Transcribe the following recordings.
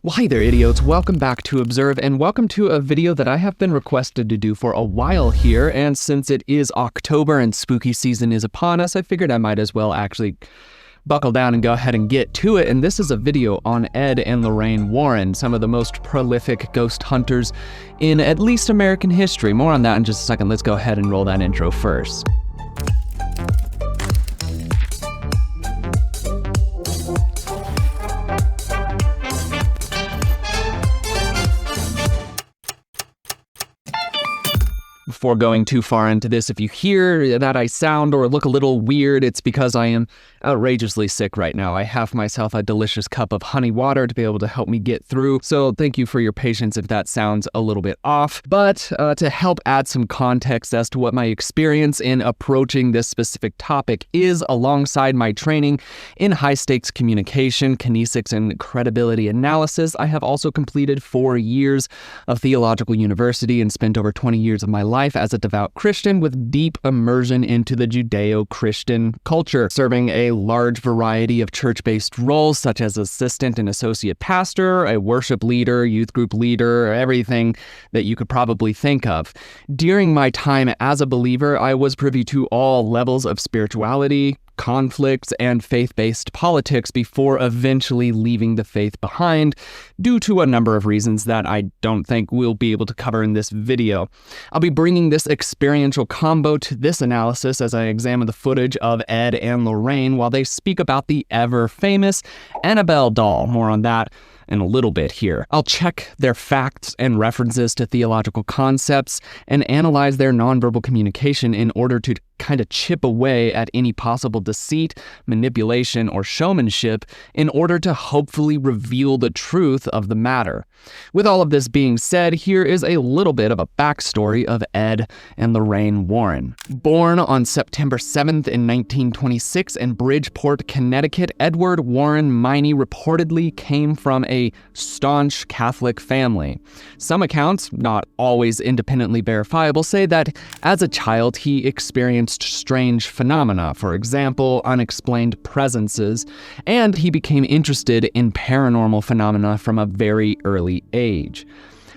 Well, hi there, idiots. Welcome back to Observe, and welcome to a video that I have been requested to do for a while here. And since it is October and spooky season is upon us, I figured I might as well actually buckle down and go ahead and get to it. And this is a video on Ed and Lorraine Warren, some of the most prolific ghost hunters in at least American history. More on that in just a second. Let's go ahead and roll that intro first. Before going too far into this, if you hear that I sound or look a little weird, it's because I am outrageously sick right now. I have myself a delicious cup of honey water to be able to help me get through, so thank you for your patience if that sounds a little bit off. But to help add some context as to what my experience in approaching this specific topic is, alongside my training in high-stakes communication, kinesics, and credibility analysis, I have also completed 4 years of theological university and spent over 20 years of my life as a devout Christian with deep immersion into the Judeo-Christian culture, serving a large variety of church-based roles such as assistant and associate pastor, a worship leader, youth group leader, everything that you could probably think of. During my time as a believer, I was privy to all levels of spirituality, conflicts, and faith-based politics before eventually leaving the faith behind due to a number of reasons that I don't think we'll be able to cover in this video. I'll be bringing this experiential combo to this analysis as I examine the footage of Ed and Lorraine while they speak about the ever-famous Annabelle doll. More on that in a little bit here. I'll check their facts and references to theological concepts and analyze their nonverbal communication in order to kind of chip away at any possible deceit, manipulation, or showmanship in order to hopefully reveal the truth of the matter. With all of this being said, here is a little bit of a backstory of Ed and Lorraine Warren. Born on September 7th in 1926 in Bridgeport, Connecticut, Edward Warren Miney reportedly came from a staunch Catholic family. Some accounts, not always independently verifiable, say that as a child he experienced strange phenomena, for example, unexplained presences, and he became interested in paranormal phenomena from a very early age.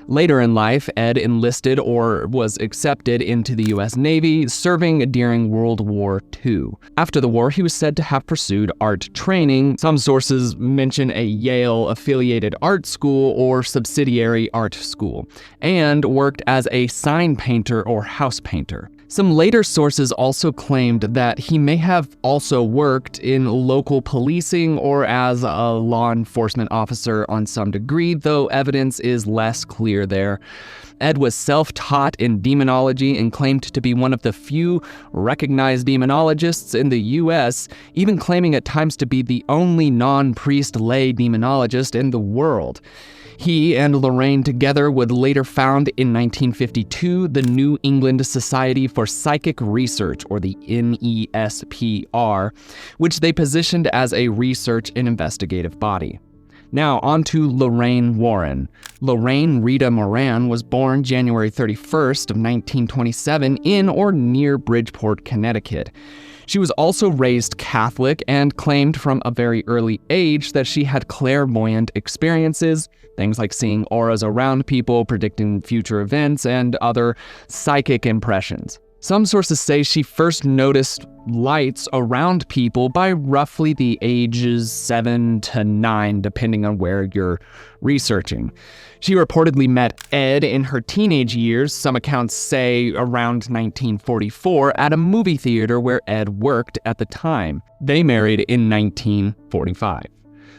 Later in life, Ed enlisted or was accepted into the U.S. Navy, serving during World War II. After the war, he was said to have pursued art training. Some sources mention a Yale-affiliated art school or subsidiary art school, and worked as a sign painter or house painter. Some later sources also claimed that he may have also worked in local policing or as a law enforcement officer on some degree, though evidence is less clear there. Ed was self-taught in demonology and claimed to be one of the few recognized demonologists in the U.S., even claiming at times to be the only non-priest lay demonologist in the world. He and Lorraine together would later found in 1952 the New England Society for Psychic Research, or the NESPR, which they positioned as a research and investigative body. Now, on to Lorraine Warren. Lorraine Rita Moran was born January 31st of 1927 in or near Bridgeport, Connecticut. She was also raised Catholic and claimed from a very early age that she had clairvoyant experiences, things like seeing auras around people, predicting future events, and other psychic impressions. Some sources say she first noticed lights around people by roughly the ages 7 to 9, depending on where you're researching. She reportedly met Ed in her teenage years, some accounts say around 1944, at a movie theater where Ed worked at the time. They married in 1945.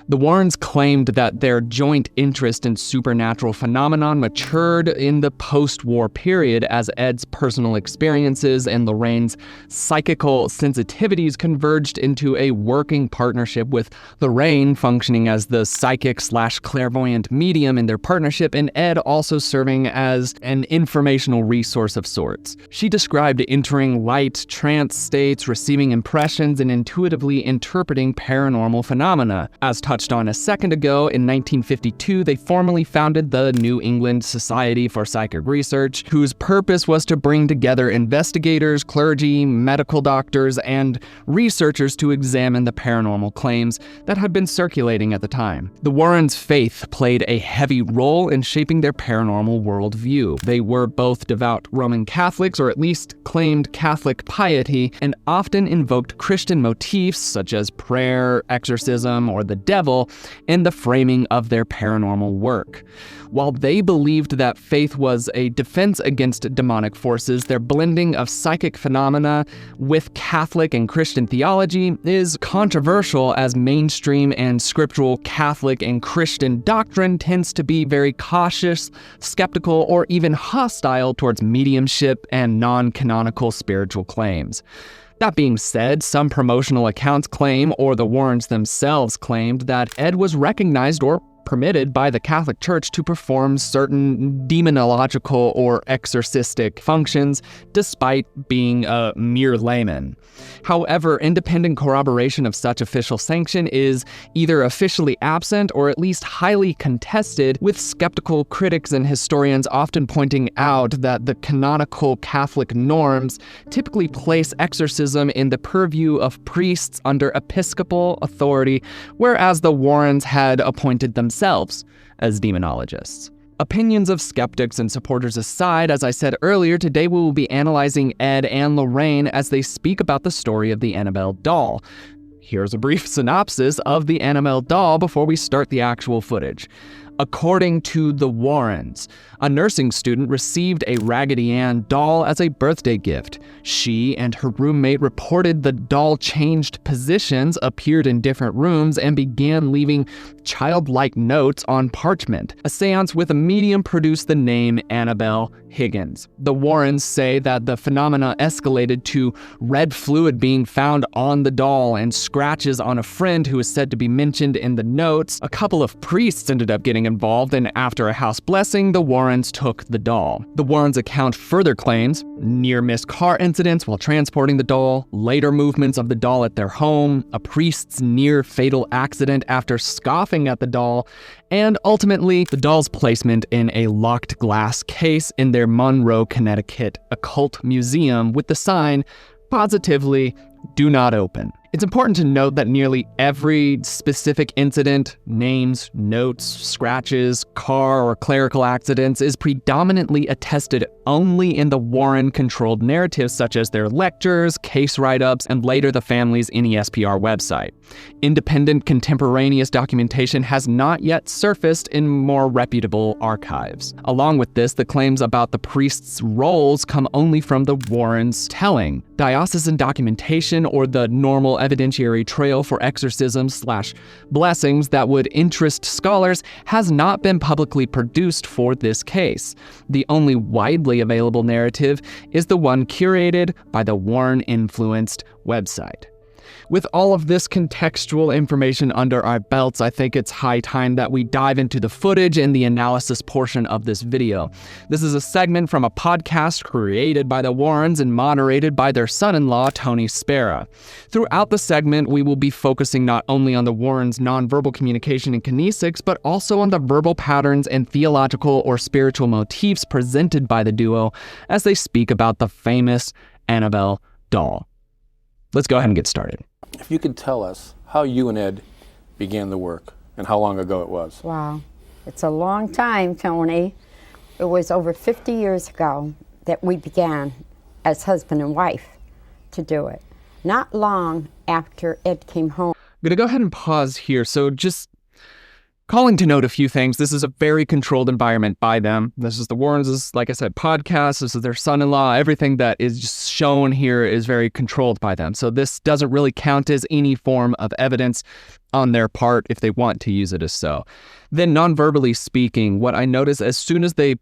The Warrens claimed that their joint interest in supernatural phenomenon matured in the post-war period as Ed's personal experiences and Lorraine's psychical sensitivities converged into a working partnership, with Lorraine functioning as the psychic/clairvoyant medium in their partnership, and Ed also serving as an informational resource of sorts. She described entering light trance states, receiving impressions, and intuitively interpreting paranormal phenomena. As touched on a second ago, in 1952, they formally founded the New England Society for Psychic Research, whose purpose was to bring together investigators, clergy, medical doctors, and researchers to examine the paranormal claims that had been circulating at the time. The Warrens' faith played a heavy role in shaping their paranormal worldview. They were both devout Roman Catholics, or at least claimed Catholic piety, and often invoked Christian motifs such as prayer, exorcism, or the devil in the framing of their paranormal work. While they believed that faith was a defense against demonic forces, their blending of psychic phenomena with Catholic and Christian theology is controversial, as mainstream and scriptural Catholic and Christian doctrine tends to be very cautious, skeptical, or even hostile towards mediumship and non-canonical spiritual claims. That being said, some promotional accounts claim, or the Warrens themselves claimed, that Ed was recognized or permitted by the Catholic Church to perform certain demonological or exorcistic functions despite being a mere layman. However, independent corroboration of such official sanction is either officially absent or at least highly contested, with skeptical critics and historians often pointing out that the canonical Catholic norms typically place exorcism in the purview of priests under episcopal authority, whereas the Warrens had appointed themselves as demonologists. Opinions of skeptics and supporters aside, as I said earlier, today we will be analyzing Ed and Lorraine as they speak about the story of the Annabelle doll. Here's a brief synopsis of the Annabelle doll before we start the actual footage. According to the Warrens, a nursing student received a Raggedy Ann doll as a birthday gift. She and her roommate reported the doll changed positions, appeared in different rooms, and began leaving childlike notes on parchment. A seance with a medium produced the name Annabelle Higgins. The Warrens say that the phenomena escalated to red fluid being found on the doll and scratches on a friend who is said to be mentioned in the notes. A couple of priests ended up getting involved, and after a house blessing, the Warrens took the doll. The Warrens' account further claims near-miss car incidents while transporting the doll, later movements of the doll at their home, a priest's near-fatal accident after scoffing at the doll, and ultimately, the doll's placement in a locked glass case in their Monroe, Connecticut occult museum with the sign, positively, "Do not open." It's important to note that nearly every specific incident, names, notes, scratches, car or clerical accidents, is predominantly attested only in the Warren-controlled narratives such as their lectures, case write-ups, and later the family's NESPR website. Independent contemporaneous documentation has not yet surfaced in more reputable archives. Along with this, the claims about the priests' roles come only from the Warrens' telling. Diocesan documentation, or the normal evidentiary trail for exorcisms/blessings that would interest scholars, has not been publicly produced for this case. The only widely available narrative is the one curated by the Warren-influenced website. With all of this contextual information under our belts, I think it's high time that we dive into the footage and the analysis portion of this video. This is a segment from a podcast created by the Warrens and moderated by their son-in-law, Tony Spera. Throughout the segment, we will be focusing not only on the Warrens' nonverbal communication and kinesics, but also on the verbal patterns and theological or spiritual motifs presented by the duo as they speak about the famous Annabelle doll. Let's go ahead and get started. If you could tell us how you and Ed began the work and how long ago it was. Wow, it's a long time, Tony. It was over 50 years ago that we began as husband and wife to do it. Not long after Ed came home. I'm gonna go ahead and pause here. So just calling to note a few things. This is a very controlled environment by them. This is the Warrens', like I said, podcast. This is their son-in-law. Everything that is just shown here is very controlled by them. So this doesn't really count as any form of evidence on their part if they want to use it as so. Then non-verbally speaking, what I notice as soon as they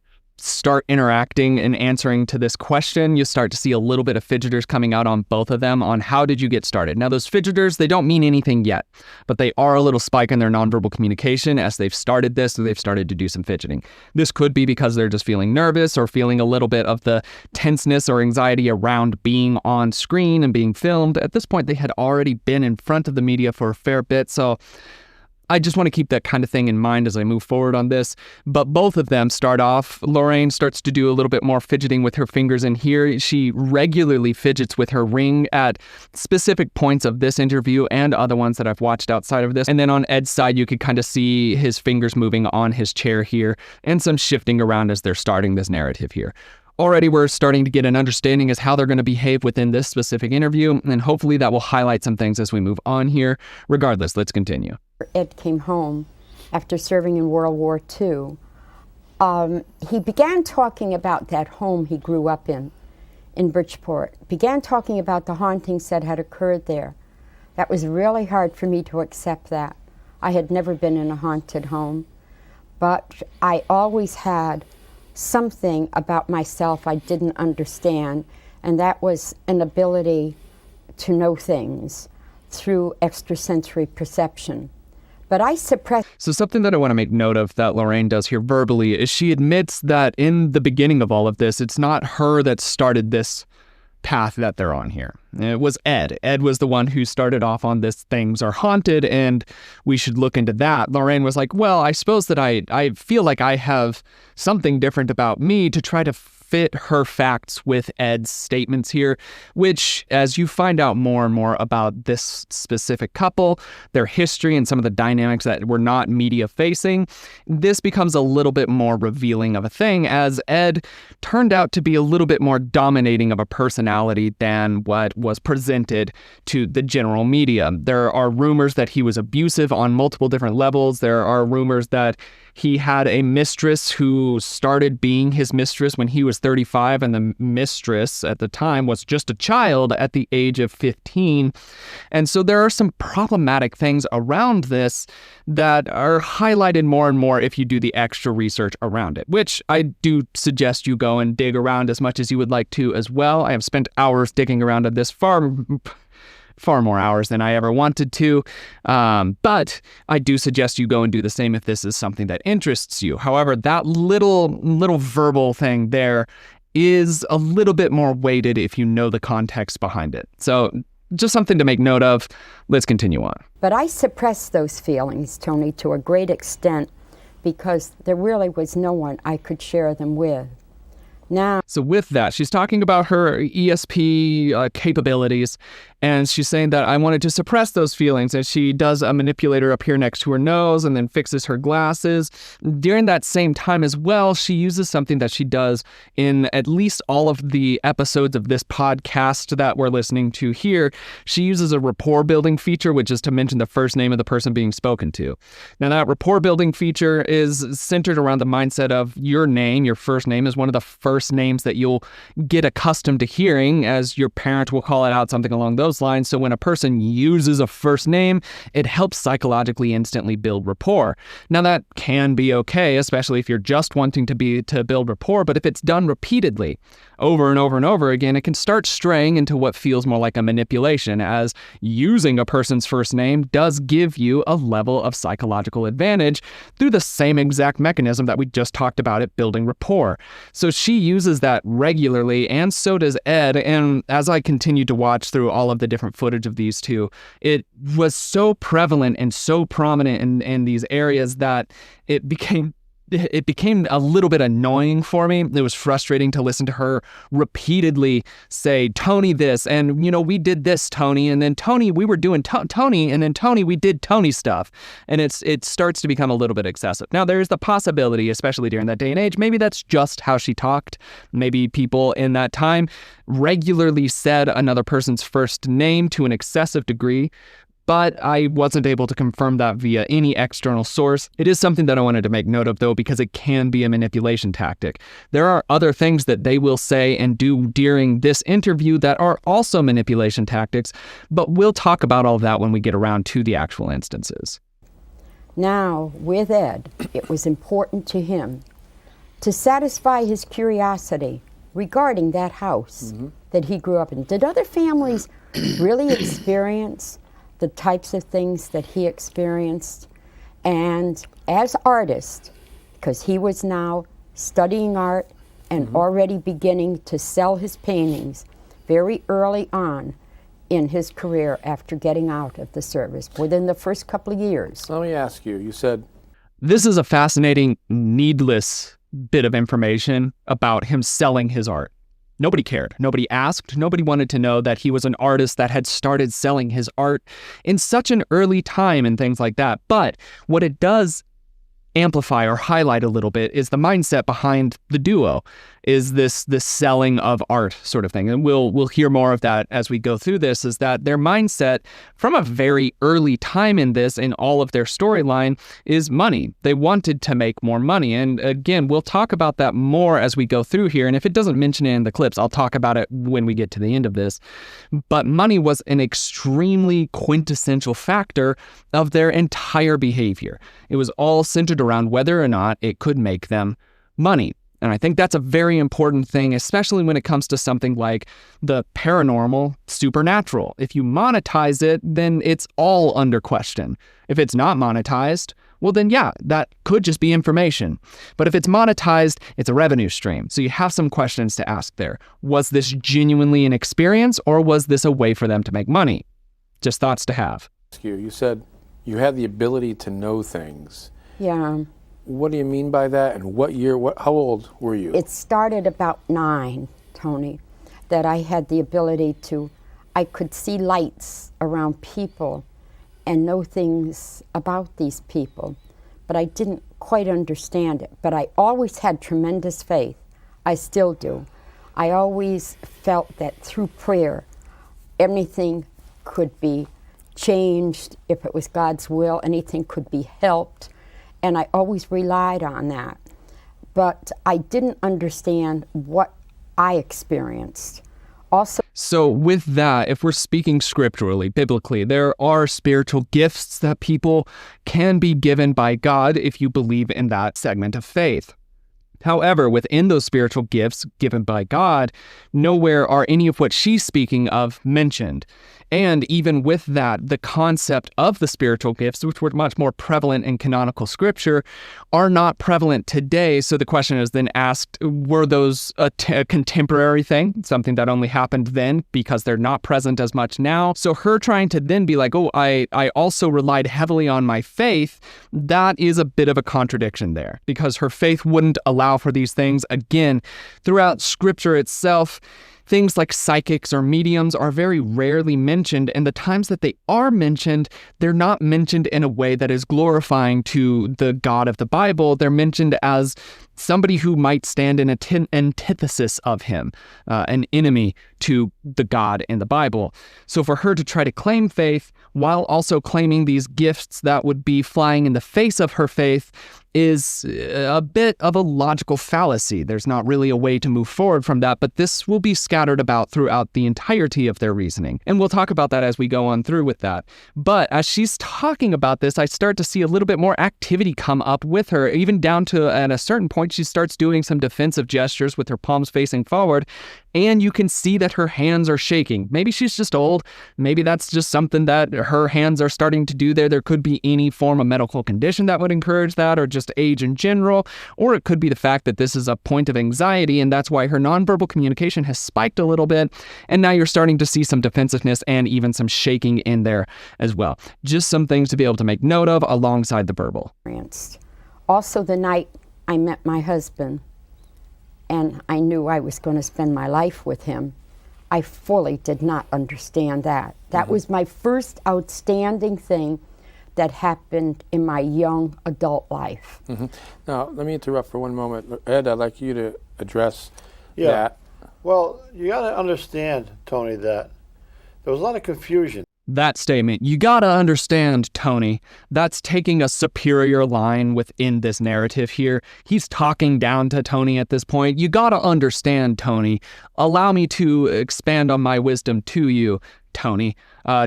start interacting and answering to this question, you start to see a little bit of fidgeters coming out on both of them on how did you get started. Now those fidgeters, they don't mean anything yet, but they are a little spike in their nonverbal communication as they've started this, so they've started to do some fidgeting. This could be because they're just feeling nervous or feeling a little bit of the tenseness or anxiety around being on screen and being filmed. At this point, they had already been in front of the media for a fair bit, so I just want to keep that kind of thing in mind as I move forward on this. But both of them start off. Lorraine starts to do a little bit more fidgeting with her fingers in here. She regularly fidgets with her ring at specific points of this interview and other ones that I've watched outside of this. And then on Ed's side, you could kind of see his fingers moving on his chair here and some shifting around as they're starting this narrative here. Already we're starting to get an understanding as how they're going to behave within this specific interview, and hopefully that will highlight some things as we move on here. Regardless, let's continue. Ed came home after serving in World War II. He began talking about that home he grew up in Bridgeport. Began talking about the hauntings that had occurred there. That was really hard for me to accept that. I had never been in a haunted home, but I always had something about myself I didn't understand, and that was an ability to know things through extrasensory perception. But I suppressed. So something that I want to make note of that Lorraine does here verbally is she admits that in the beginning of all of this, it's not her that started this path that they're on here. It was Ed. Ed was the one who started off on this things are haunted and we should look into that. Lorraine was like, well, I suppose that I feel like I have something different about me to try to fit her facts with Ed's statements here, which as you find out more and more about this specific couple, their history and some of the dynamics that were not media facing, this becomes a little bit more revealing of a thing as Ed turned out to be a little bit more dominating of a personality than what was presented to the general media. There are rumors that he was abusive on multiple different levels. There are rumors that he had a mistress who started being his mistress when he was 35, and the mistress at the time was just a child at the age of 15. And so there are some problematic things around this that are highlighted more and more if you do the extra research around it, which I do suggest you go and dig around as much as you would like to as well. I have spent hours digging around at this, far more hours than I ever wanted to, but I do suggest you go and do the same if this is something that interests you. However, that little verbal thing there is a little bit more weighted if you know the context behind it. So just something to make note of. Let's continue on. But I suppressed those feelings, Tony, to a great extent because there really was no one I could share them with. Now, so with that, she's talking about her ESP capabilities, and she's saying that I wanted to suppress those feelings, and she does a manipulator up here next to her nose and then fixes her glasses. During that same time as well, she uses something that she does in at least all of the episodes of this podcast that we're listening to here. She uses a rapport building feature, which is to mention the first name of the person being spoken to. Now, that rapport building feature is centered around the mindset of your name. Your first name is one of the first names that you'll get accustomed to hearing, as your parent will call it out, something along those lines. So when a person uses a first name, it helps psychologically instantly build rapport. Now that can be okay, especially if you're just wanting to build rapport, but if it's done repeatedly over and over and over again, it can start straying into what feels more like a manipulation, as using a person's first name does give you a level of psychological advantage through the same exact mechanism that we just talked about it building rapport. So she uses that regularly, and so does Ed. And as I continued to watch through all of the different footage of these two, it was so prevalent and so prominent in these areas that it became a little bit annoying for me. It was frustrating to listen to her repeatedly say, Tony this, and, we did this, Tony, and then Tony, we were doing Tony, and then Tony, we did Tony stuff. And it starts to become a little bit excessive. Now, there's the possibility, especially during that day and age, maybe that's just how she talked. Maybe people in that time regularly said another person's first name to an excessive degree, but I wasn't able to confirm that via any external source. It is something that I wanted to make note of, though, because it can be a manipulation tactic. There are other things that they will say and do during this interview that are also manipulation tactics, but we'll talk about all of that when we get around to the actual instances. Now, with Ed, it was important to him to satisfy his curiosity regarding that house that he grew up in. Did other families really experience the types of things that he experienced? And as artist, because he was now studying art and already beginning to sell his paintings very early on, in his career after getting out of the service within the first couple of years. Let me ask you, you said, This is a fascinating, needless bit of information about him selling his art. Nobody cared. Nobody asked. Nobody wanted to know that he was an artist that had started selling his art in such an early time and things like that. But what it does amplify or highlight a little bit is the mindset behind the duo, is this selling of art sort of thing. And we'll hear more of that as we go through this, is that their mindset from a very early time in this, in all of their storyline, is money. They wanted to make more money. And again, we'll talk about that more as we go through here. And if it doesn't mention it in the clips, I'll talk about it when we get to the end of this. But money was an extremely quintessential factor of their entire behavior. It was all centered around whether or not it could make them money. And I think that's a very important thing, especially when it comes to something like the paranormal, supernatural. If you monetize it, then it's all under question. If it's not monetized, well then yeah, that could just be information. But if it's monetized, it's a revenue stream. So you have some questions to ask there. Was this genuinely an experience, or was this a way for them to make money? Just thoughts to have. you said you had the ability to know things. Yeah. What do you mean by that, and what year, how old were you? It started about 9, Tony, that I had the ability I could see lights around people and know things about these people, but I didn't quite understand it. But I always had tremendous faith. I still do. I always felt that through prayer, anything could be changed. If it was God's will, anything could be helped. And I always relied on that. But I didn't understand what I experienced. Also, So with that, if we're speaking scripturally, biblically, there are spiritual gifts that people can be given by God if you believe in that segment of faith. However, within those spiritual gifts given by God, nowhere are any of what she's speaking of mentioned. And even with that, the concept of the spiritual gifts, which were much more prevalent in canonical scripture, are not prevalent today. So the question is then asked, were those a contemporary thing, something that only happened then because they're not present as much now? So her trying to then be like, oh, I also relied heavily on my faith, that is a bit of a contradiction there, because her faith wouldn't allow for these things. Again, throughout scripture itself, things like psychics or mediums are very rarely mentioned, and the times that they are mentioned, they're not mentioned in a way that is glorifying to the God of the Bible. They're mentioned as somebody who might stand in antithesis of him, an enemy to the God in the Bible. So for her to try to claim faith while also claiming these gifts that would be flying in the face of her faith is a bit of a logical fallacy. There's not really a way to move forward from that, but this will be scattered about throughout the entirety of their reasoning. And we'll talk about that as we go on through with that. But as she's talking about this, I start to see a little bit more activity come up with her, even down to at a certain point, she starts doing some defensive gestures with her palms facing forward, and you can see that her hands are shaking. Maybe she's just old. Maybe that's just something that her hands are starting to do there. There could be any form of medical condition that would encourage that, or just age in general, or it could be the fact that this is a point of anxiety, and that's why her nonverbal communication has spiked a little bit, and now you're starting to see some defensiveness and even some shaking in there as well. Just some things to be able to make note of alongside the verbal. also the night I met my husband, and I knew I was going to spend my life with him, I fully did not understand that. That was my first outstanding thing that happened in my young adult life. Now, let me interrupt for one moment. Ed, I'd like you to address Yeah. that. Well, you got to understand, Tony, that there was a lot of confusion. That statement, you gotta understand, Tony, that's taking a superior line within this narrative here. He's talking down to Tony at this point. You gotta understand, Tony. Allow me to expand on my wisdom to you, Tony.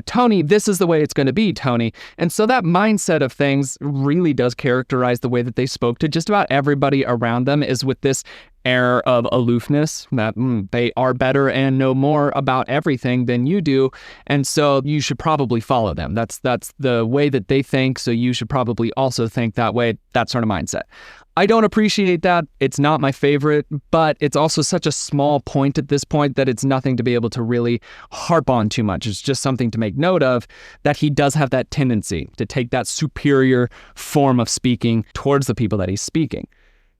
Tony, this is the way it's going to be, Tony. And so that mindset of things really does characterize the way that they spoke to just about everybody around them, is with this air of aloofness that they are better and know more about everything than you do. And so you should probably follow them. That's the way that they think. So you should probably also think that way, that sort of mindset. I don't appreciate that. It's not my favorite, but it's also such a small point at this point that it's nothing to be able to really harp on too much. It's just something to make note of, that he does have that tendency to take that superior form of speaking towards the people that he's speaking.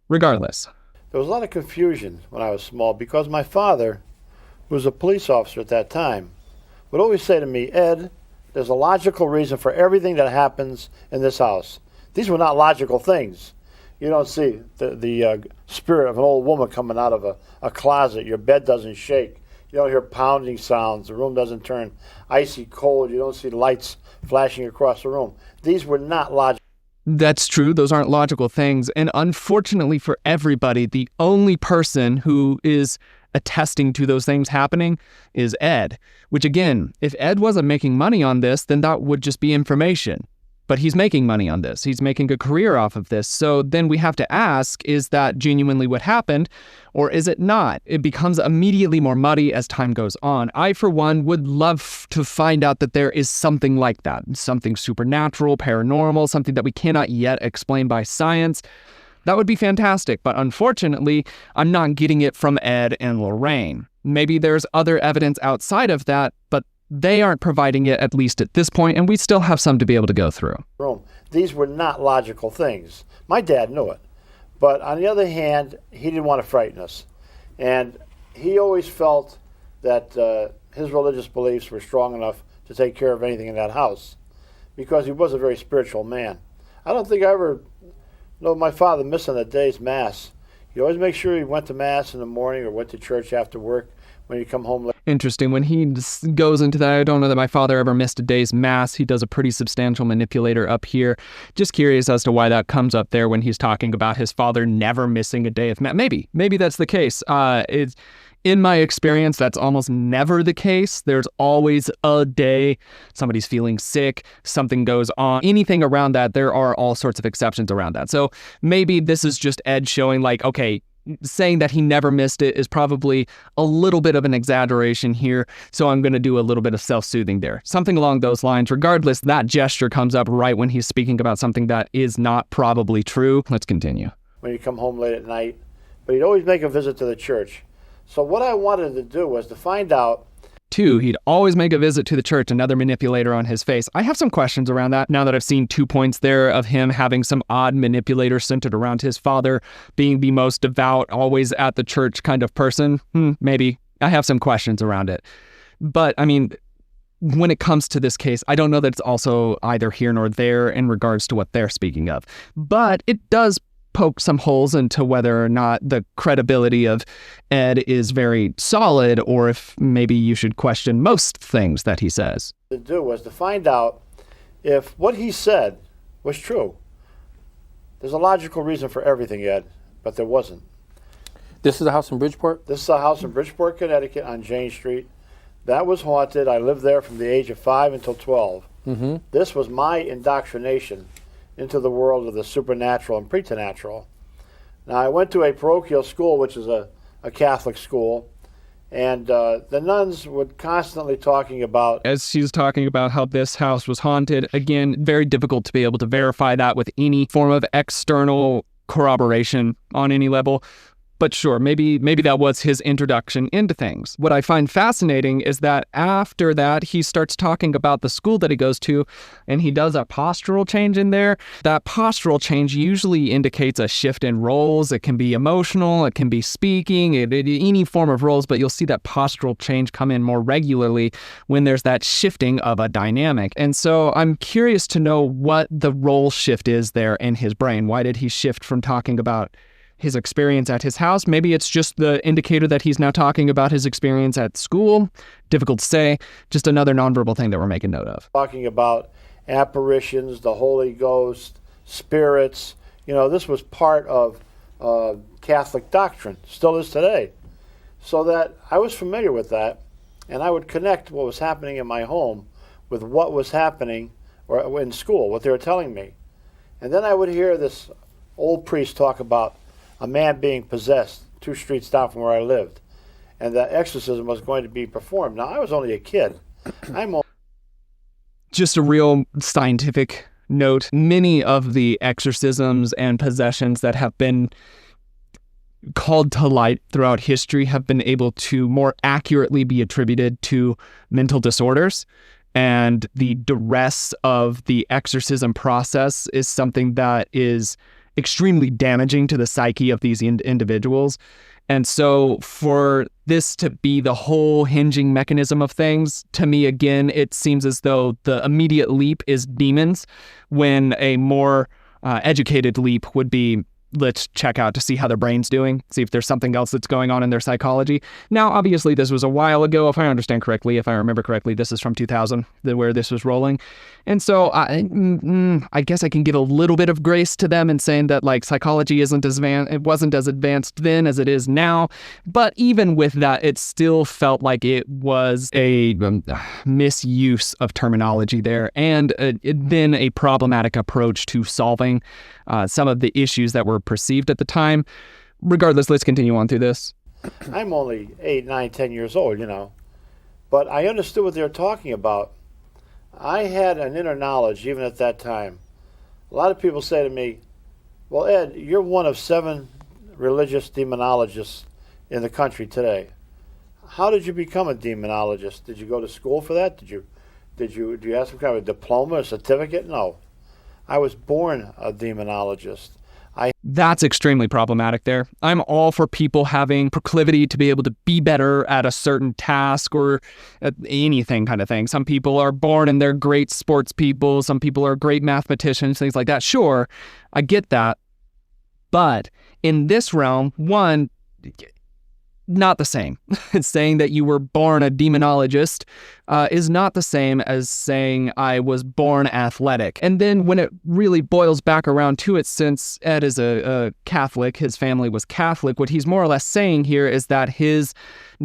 Regardless. There was a lot of confusion when I was small because my father, who was a police officer at that time, would always say to me, Ed, there's a logical reason for everything that happens in this house. These were not logical things. You don't see the spirit of an old woman coming out of a closet. Your bed doesn't shake. You don't hear pounding sounds. The room doesn't turn icy cold. You don't see lights flashing across the room. These were not logical. That's true. Those aren't logical things. And unfortunately for everybody, the only person who is attesting to those things happening is Ed. Which again, if Ed wasn't making money on this, then that would just be information. But he's making money on this. He's making a career off of this. So then we have to ask, is that genuinely what happened, or is it not? It becomes immediately more muddy as time goes on. I, for one, would love to find out that there is something like that, something supernatural, paranormal, something that we cannot yet explain by science. That would be fantastic. But unfortunately, I'm not getting it from Ed and Lorraine. Maybe there's other evidence outside of that, but they aren't providing it, at least at this point, and we still have some to be able to go through. These were not logical things. My dad knew it. But on the other hand, he didn't want to frighten us. And he always felt that his religious beliefs were strong enough to take care of anything in that house because he was a very spiritual man. I don't think I ever know my father missing a day's Mass. He always made sure he went to Mass in the morning or went to church after work when you come home late. Interesting. When he goes into that, I don't know that my father ever missed a day's Mass. He does a pretty substantial manipulator up here. Just curious as to why that comes up there when he's talking about his father never missing a day of Mass. Maybe that's the case. In my experience, that's almost never the case. There's always a day somebody's feeling sick, something goes on, anything around that. There are all sorts of exceptions around that. So maybe this is just Ed showing like, okay, saying that he never missed it is probably a little bit of an exaggeration here, so I'm going to do a little bit of self-soothing there. Something along those lines. Regardless, that gesture comes up right when he's speaking about something that is not probably true. Let's continue. When you come home late at night, but he'd always make a visit to the church. So what I wanted to do was to find out. 2, he'd always make a visit to the church, another manipulator on his face. I have some questions around that now that I've seen 2 points there of him having some odd manipulator centered around his father being the most devout, always at the church kind of person. Maybe. I have some questions around it. But, I mean, when it comes to this case, I don't know that it's also either here nor there in regards to what they're speaking of. But it does poke some holes into whether or not the credibility of Ed is very solid, or if maybe you should question most things that he says. To do was to find out if what he said was true. There's a logical reason for everything, Ed, but there wasn't. This is a house in Bridgeport? This is a house in Bridgeport, Connecticut on Jane Street. That was haunted. I lived there from the age of 5 until 12. Mm-hmm. This was my indoctrination into the world of the supernatural and preternatural. Now, I went to a parochial school, which is a Catholic school, and the nuns were constantly talking about... As she's talking about how this house was haunted, again, very difficult to be able to verify that with any form of external corroboration on any level. But sure, maybe that was his introduction into things. What I find fascinating is that after that, he starts talking about the school that he goes to, and he does a postural change in there. That postural change usually indicates a shift in roles. It can be emotional, it can be speaking, any form of roles, but you'll see that postural change come in more regularly when there's that shifting of a dynamic. And so I'm curious to know what the role shift is there in his brain. Why did he shift from talking about his experience at his house? Maybe it's just the indicator that he's now talking about his experience at school. Difficult to say. Just another nonverbal thing that we're making note of. Talking about apparitions, the Holy Ghost, spirits. You know, this was part of Catholic doctrine, still is today. So that I was familiar with that, and I would connect what was happening in my home with what was happening or in school, what they were telling me. And then I would hear this old priest talk about a man being possessed 2 streets down from where I lived, and that exorcism was going to be performed. Now, I was only a kid. Just a real scientific note, many of the exorcisms and possessions that have been called to light throughout history have been able to more accurately be attributed to mental disorders. And the duress of the exorcism process is something that is extremely damaging to the psyche of these individuals. And so for this to be the whole hinging mechanism of things, to me, again, it seems as though the immediate leap is demons, when a more educated leap would be, let's check out to see how their brain's doing, see if there's something else that's going on in their psychology. Now, obviously, this was a while ago, if I understand correctly, if I remember correctly, this is from 2000, where this was rolling. And so I guess I can give a little bit of grace to them in saying that, like, psychology it wasn't as advanced then as it is now. But even with that, it still felt like it was a misuse of terminology there, and then a problematic approach to solving some of the issues that were perceived at the time. Regardless, let's continue on through this. I'm only 8, 9, 10 years old, but I understood what they were talking about. I had an inner knowledge even at that time. A lot of people say to me, well, Ed, you're one of 7 religious demonologists in the country today. How did you become a demonologist? Did you go to school for that? Do you have some kind of a diploma or certificate? No. I was born a demonologist. That's extremely problematic there. I'm all for people having proclivity to be able to be better at a certain task or at anything kind of thing. Some people are born and they're great sports people. Some people are great mathematicians, things like that. Sure, I get that. But in this realm, one, not the same. Saying that you were born a demonologist is not the same as saying I was born athletic. And then when it really boils back around to it, since Ed is a Catholic, his family was Catholic, what he's more or less saying here is that his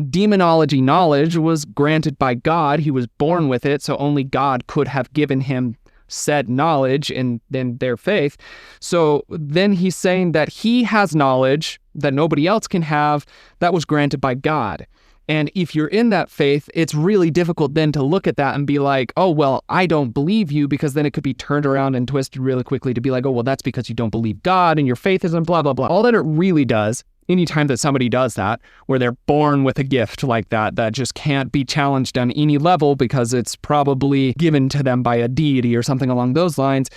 demonology knowledge was granted by God. He was born with it, so only God could have given him said knowledge in their faith. So then he's saying that he has knowledge that nobody else can have that was granted by God. And if you're in that faith, it's really difficult then to look at that and be like, oh, well, I don't believe you, because then it could be turned around and twisted really quickly to be like, oh, well, that's because you don't believe God and your faith isn't blah, blah, blah. All that it really does, anytime that somebody does that, where they're born with a gift like that just can't be challenged on any level because it's probably given to them by a deity or something along those lines,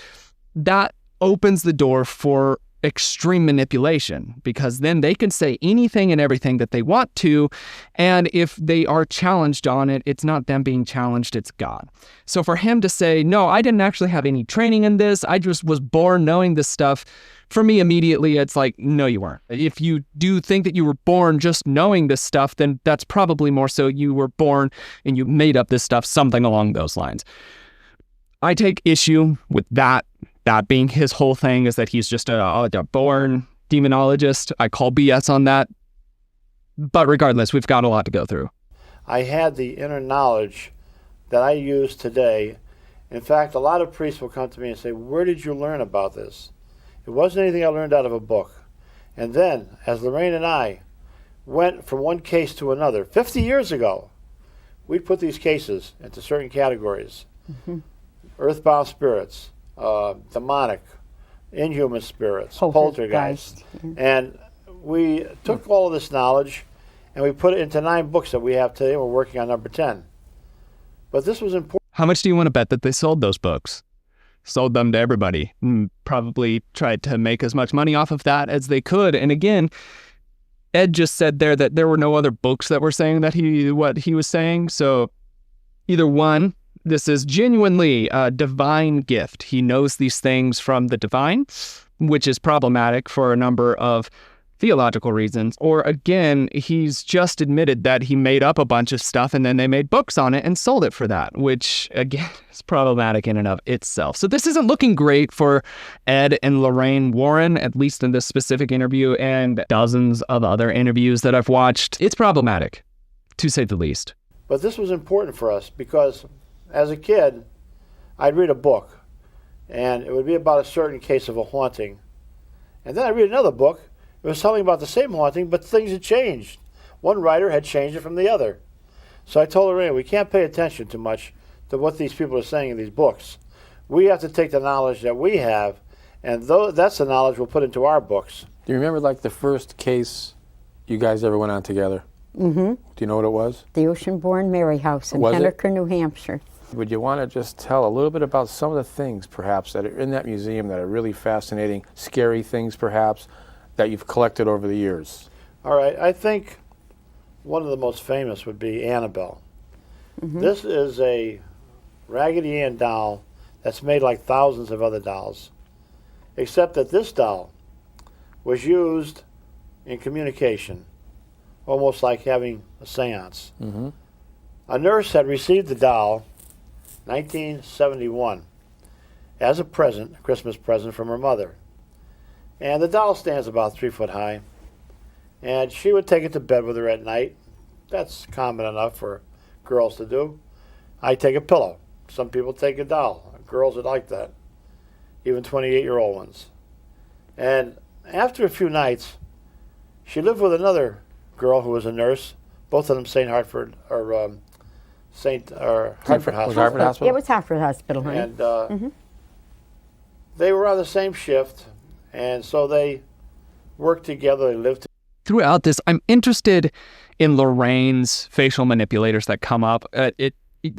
that opens the door for extreme manipulation, because then they can say anything and everything that they want to, and if they are challenged on it, it's not them being challenged, it's God. So for him to say, no, I didn't actually have any training in this, I just was born knowing this stuff, for me immediately it's like, no, you weren't. If you do think that you were born just knowing this stuff, then that's probably more so you were born and you made up this stuff, something along those lines. I take issue with that being his whole thing, is that he's just a born demonologist. I call BS on that. But regardless, we've got a lot to go through. I had the inner knowledge that I use today. In fact, a lot of priests will come to me and say, where did you learn about this? It wasn't anything I learned out of a book. And then, as Lorraine and I went from one case to another, 50 years ago, we'd put these cases into certain categories. Mm-hmm. Earthbound spirits, demonic, inhuman spirits, poltergeist. And we took all of this knowledge and we put it into 9 books that we have today. We're working on number 10. But this was important. How much do you want to bet that they sold those books? Sold them to everybody. Probably tried to make as much money off of that as they could. And again, Ed just said there that there were no other books that were saying that what he was saying. So either one, this is genuinely a divine gift. He knows these things from the divine, which is problematic for a number of theological reasons. Or again, he's just admitted that he made up a bunch of stuff and then they made books on it and sold it for that, which again is problematic in and of itself. So this isn't looking great for Ed and Lorraine Warren, at least in this specific interview and dozens of other interviews that I've watched. It's problematic, to say the least. But this was important for us because as a kid, I'd read a book and it would be about a certain case of a haunting. And then I'd read another book. It was something about the same haunting, but things had changed. One writer had changed it from the other. So I told Lorraine, we can't pay attention too much to what these people are saying in these books. We have to take the knowledge that we have, and that's the knowledge we'll put into our books. Do you remember like the first case you guys ever went on together? Mm-hmm. Do you know what it was? The Ocean-Born Mary House in Was it? Henniker, New Hampshire. Would you want to just tell a little bit about some of the things, perhaps, that are in that museum that are really fascinating, scary things, perhaps, that you've collected over the years? All right, I think one of the most famous would be Annabelle. Mm-hmm. This is a Raggedy Ann doll that's made like thousands of other dolls, except that this doll was used in communication, almost like having a seance. Mm-hmm. A nurse had received the doll 1971 as a present, a Christmas present from her mother. And the doll stands about 3 foot high. And she would take it to bed with her at night. That's common enough for girls to do. I take a pillow. Some people take a doll. Girls would like that, even 28-year-old ones. And after a few nights, she lived with another girl who was a nurse, both of them Hartford Hospital. Was Hartford Hospital? It was Hartford Hospital, honey. And they were on the same shift, and so they worked together, they lived together. Throughout this, I'm interested in Lorraine's facial manipulators that come up.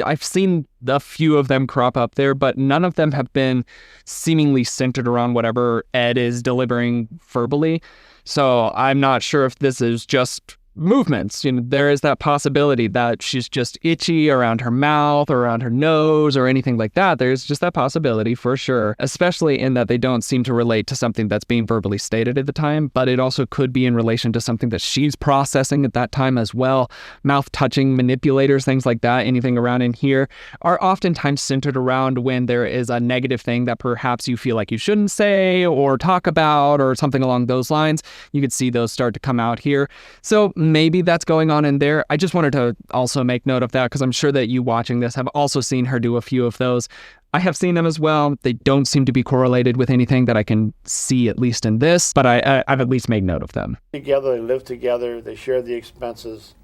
I've seen a few of them crop up there, but none of them have been seemingly centered around whatever Ed is delivering verbally. So I'm not sure if this is just movements. There is that possibility that she's just itchy around her mouth or around her nose or anything like that. There's just that possibility for sure, especially in that they don't seem to relate to something that's being verbally stated at the time, but it also could be in relation to something that she's processing at that time as well. Mouth touching manipulators, things like that, anything around in here are oftentimes centered around when there is a negative thing that perhaps you feel like you shouldn't say or talk about or something along those lines. You could see those start to come out here. So maybe that's going on in there. I just wanted to also make note of that because I'm sure that you watching this have also seen her do a few of those. I have seen them as well. They don't seem to be correlated with anything that I can see, at least in this, but I've at least made note of them. Together, they lived together, they shared the expenses.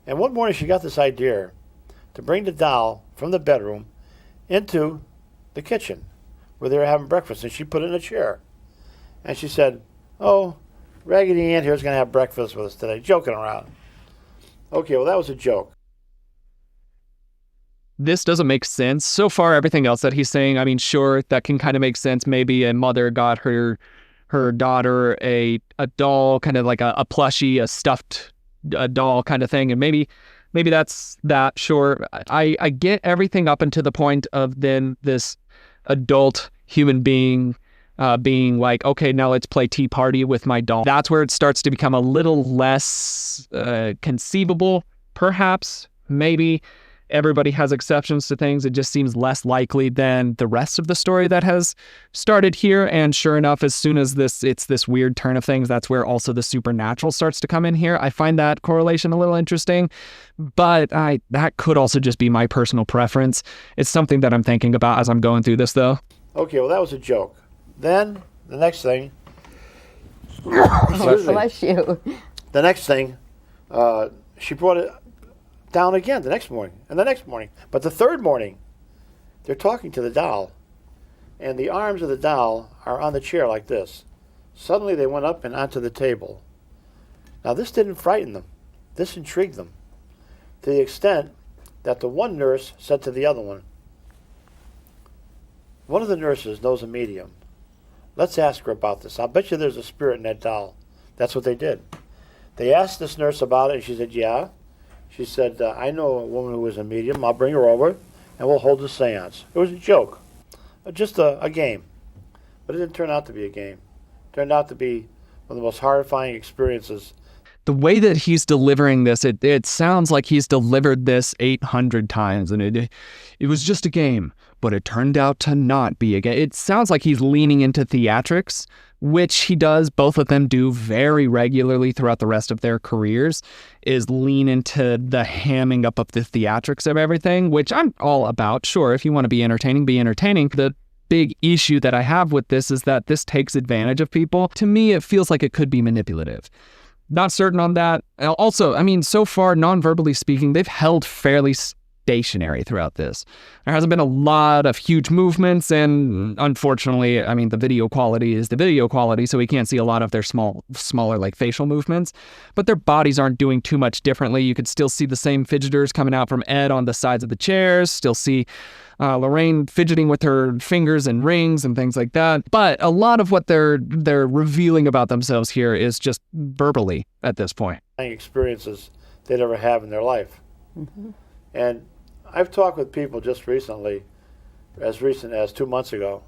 And one morning she got this idea to bring the doll from the bedroom into the kitchen where they were having breakfast, and she put it in a chair. And she said, "Oh, Raggedy Ann here's going to have breakfast with us today," joking around. Okay, well, that was a joke. This doesn't make sense. So far, everything else that he's saying, I mean, sure, that can kind of make sense. Maybe a mother got her daughter a doll, kind of like a plushie, a stuffed doll kind of thing, and maybe that's that, sure. I get everything up until the point of then this adult human being being like, okay, now let's play tea party with my doll. That's where it starts to become a little less conceivable, perhaps, maybe. Everybody has exceptions to things. It just seems less likely than the rest of the story that has started here. And sure enough, as soon as it's this weird turn of things, that's where also the supernatural starts to come in here. I find that correlation a little interesting, but that could also just be my personal preference. It's something that I'm thinking about as I'm going through this, though. Okay, well, that was a joke. Then, the next thing... Bless you. The next thing, she brought it down again the next morning, and the next morning. But the third morning, they're talking to the doll, and the arms of the doll are on the chair like this. Suddenly, they went up and onto the table. Now, this didn't frighten them. This intrigued them, to the extent that the one nurse said to the other one of the nurses knows a medium. Let's ask her about this. I'll bet you there's a spirit in that doll. That's what they did. They asked this nurse about it, and she said, yeah. She said, I know a woman who is a medium. I'll bring her over, and we'll hold a seance. It was a joke, just a game. But it didn't turn out to be a game. It turned out to be one of the most horrifying experiences. The way that he's delivering this, it sounds like he's delivered this 800 times, and it was just a game, but it turned out to not be a game. It sounds like he's leaning into theatrics, which he does, both of them do very regularly throughout the rest of their careers, is lean into the hamming up of the theatrics of everything, which I'm all about. Sure, if you want to be entertaining, be entertaining. The big issue that I have with this is that this takes advantage of people. To me, it feels like it could be manipulative. Not certain on that. Also, I mean, so far, non-verbally speaking, they've held fairly stationary throughout this. There hasn't been a lot of huge movements, and unfortunately, I mean, the video quality is the video quality, so we can't see a lot of their smaller like facial movements, but their bodies aren't doing too much differently. You could still see the same fidgeters coming out from Ed on the sides of the chairs, still see Lorraine fidgeting with her fingers and rings and things like that. But a lot of what they're revealing about themselves here is just verbally at this point. Experiences they'd ever have in their life. Mm-hmm. And I've talked with people just recently, as recent as 2 months ago,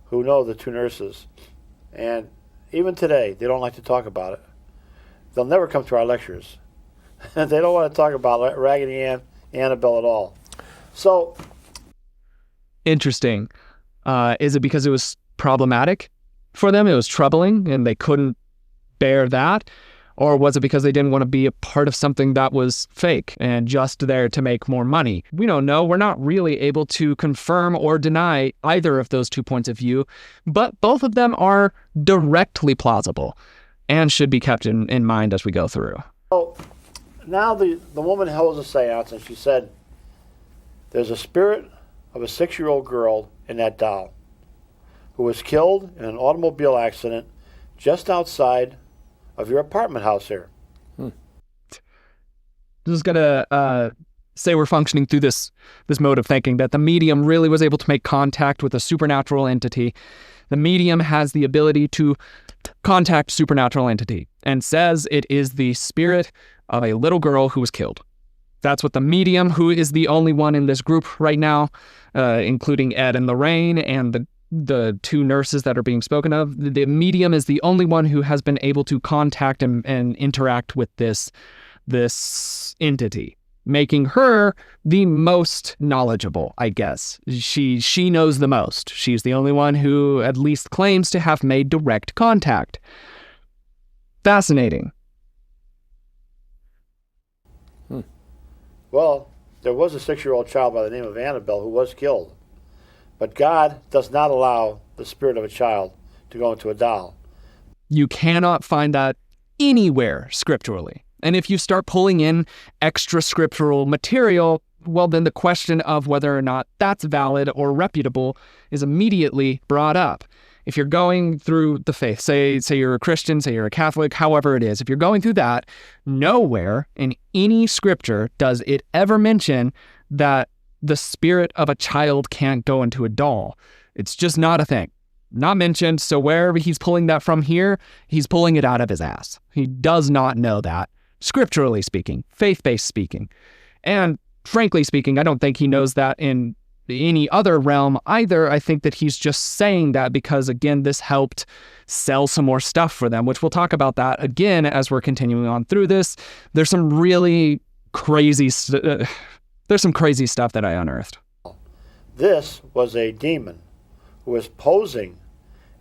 who know the two nurses. And even today, they don't like to talk about it. They'll never come to our lectures. They don't want to talk about Raggedy Ann, Annabelle at all. So... Interesting. Is it because it was problematic for them? It was troubling and they couldn't bear that? Or was it because they didn't want to be a part of something that was fake and just there to make more money? We don't know. We're not really able to confirm or deny either of those 2 points of view, but both of them are directly plausible and should be kept in mind as we go through. So now the woman holds a seance and she said, there's a spirit of a 6-year-old girl in that doll who was killed in an automobile accident just outside of your apartment house here. Just gotta say we're functioning through this mode of thinking that the medium really was able to make contact with a supernatural entity. The medium has the ability to contact supernatural entity and says it is the spirit of a little girl who was killed. That's what the medium, who is the only one in this group right now, including Ed and Lorraine and the two nurses that are being spoken of, the medium is the only one who has been able to contact and interact with this entity, making her the most knowledgeable, I guess. She knows the most. She's the only one who at least claims to have made direct contact. Fascinating. Well, there was a 6-year-old child by the name of Annabelle who was killed. But God does not allow the spirit of a child to go into a doll. You cannot find that anywhere scripturally. And if you start pulling in extra scriptural material, well, then the question of whether or not that's valid or reputable is immediately brought up. If you're going through the faith, say you're a Christian, say you're a Catholic, however it is, if you're going through that, nowhere in any scripture does it ever mention that the spirit of a child can't go into a doll. It's just not a thing. Not mentioned, so wherever he's pulling that from here, he's pulling it out of his ass. He does not know that, scripturally speaking, faith-based speaking. And frankly speaking, I don't think he knows that in any other realm either. I think that he's just saying that because, again, this helped sell some more stuff for them, which we'll talk about that again as we're continuing on through this. There's some really crazy there's some crazy stuff that I unearthed. This was a demon who was posing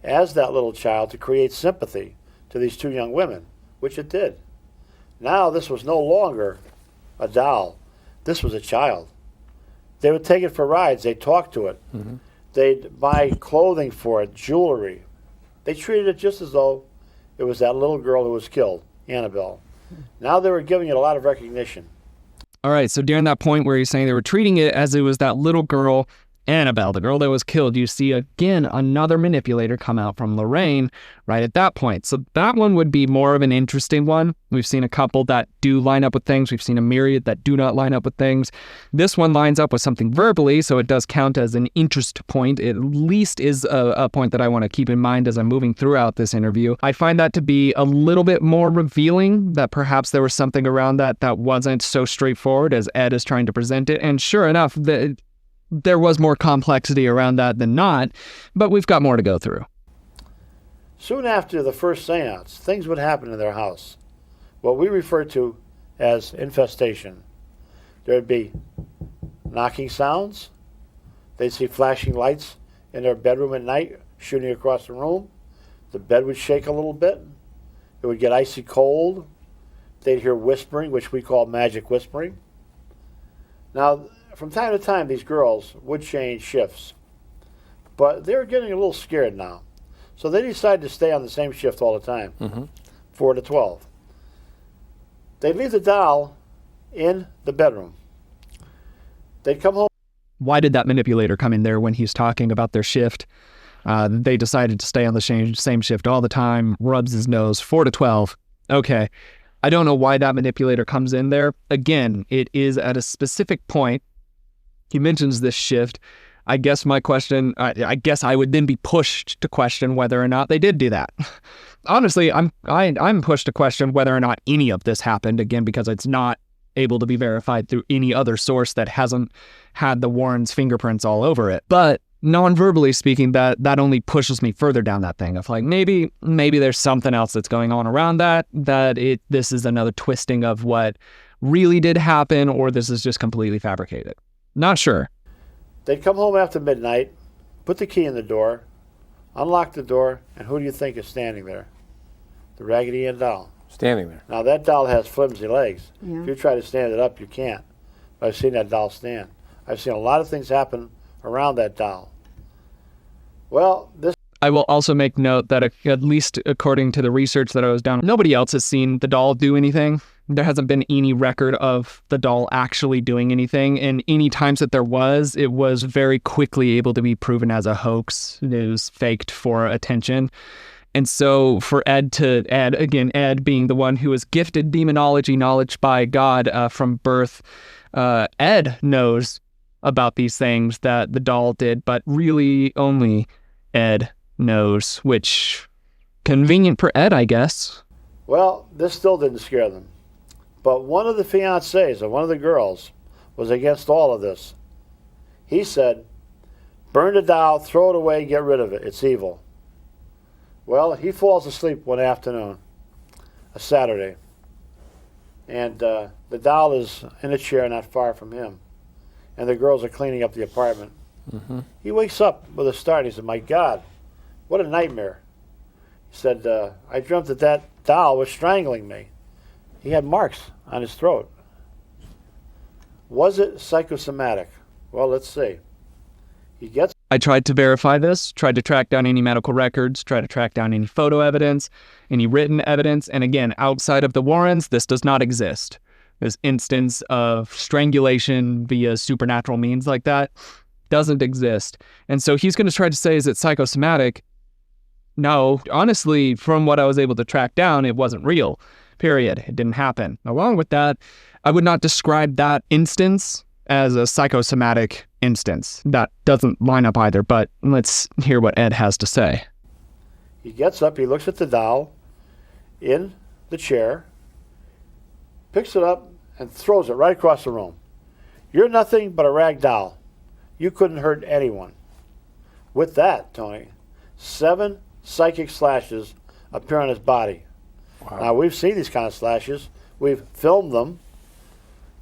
as that little child to create sympathy to these two young women, which it did. Now this was no longer a doll. This was a child. They would take it for rides. They'd talk to it. Mm-hmm. They'd buy clothing for it, jewelry. They treated it just as though it was that little girl who was killed, Annabelle. Now they were giving it a lot of recognition. All right, so during that point where he's saying they were treating it as it was that little girl, Annabelle, the girl that was killed, you see again another manipulator come out from Lorraine right at that point. So that one would be more of an interesting one. We've seen a couple that do line up with things. We've seen a myriad that do not line up with things. This one lines up with something verbally, so it does count as an interest point. It at least is a point that I want to keep in mind as I'm moving throughout this interview. I find that to be a little bit more revealing, that perhaps there was something around that wasn't so straightforward as Ed is trying to present it. And sure enough, there was more complexity around that than not, but we've got more to go through. Soon after the first seance, things would happen in their house, what we refer to as infestation. There would be knocking sounds. They'd see flashing lights in their bedroom at night, shooting across the room. The bed would shake a little bit. It would get icy cold. They'd hear whispering, which we call magic whispering. Now, from time to time, these girls would change shifts, but they were getting a little scared now. So they decided to stay on the same shift all the time, 4 to 12. They'd leave the doll in the bedroom. They'd come home. Why did that manipulator come in there when he's talking about their shift? They decided to stay on the same shift all the time, rubs his nose, 4 to 12. Okay. I don't know why that manipulator comes in there. Again, it is at a specific point. He mentions this shift. I guess my question, I guess I would then be pushed to question whether or not they did do that. Honestly, I'm pushed to question whether or not any of this happened, again, because it's not able to be verified through any other source that hasn't had the Warrens' fingerprints all over it. But non-verbally speaking, that only pushes me further down that thing of like, maybe there's something else that's going on around that this is another twisting of what really did happen, or this is just completely fabricated. Not sure. They'd come home after midnight, put the key in the door, unlock the door, and who do you think is standing there? The Raggedy Ann doll. Standing there. Now, that doll has flimsy legs. Yeah. If you try to stand it up, you can't. But I've seen that doll stand. I've seen a lot of things happen around that doll. Well, I will also make note that at least according to the research that I was doing, nobody else has seen the doll do anything. There hasn't been any record of the doll actually doing anything. And any times that there was, it was very quickly able to be proven as a hoax. It was faked for attention. And so for Ed being the one who was gifted demonology knowledge by God from birth, Ed knows about these things that the doll did, but really only Ed knows, which convenient for Ed, I guess. Well, this still didn't scare them. But one of the fiancés of one of the girls was against all of this. He said, burn the doll, throw it away, get rid of it. It's evil. Well, he falls asleep one afternoon, a Saturday, and the doll is in a chair not far from him, and the girls are cleaning up the apartment. Mm-hmm. He wakes up with a start. He said, my God, what a nightmare. He said, I dreamt that doll was strangling me. He had marks on his throat. Was it psychosomatic? Well, let's see. I tried to verify this, tried to track down any medical records, tried to track down any photo evidence, any written evidence, and again, outside of the Warrens, this does not exist. This instance of strangulation via supernatural means like that doesn't exist. And so he's going to try to say, is it psychosomatic? No, honestly, from what I was able to track down, it wasn't real. Period. It didn't happen. Along with that, I would not describe that instance as a psychosomatic instance. That doesn't line up either, but let's hear what Ed has to say. He gets up, he looks at the doll in the chair, picks it up, and throws it right across the room. You're nothing but a rag doll. You couldn't hurt anyone. With that, Tony, 7 psychic slashes appear on his body. Wow. Now, we've seen these kind of slashes. We've filmed them.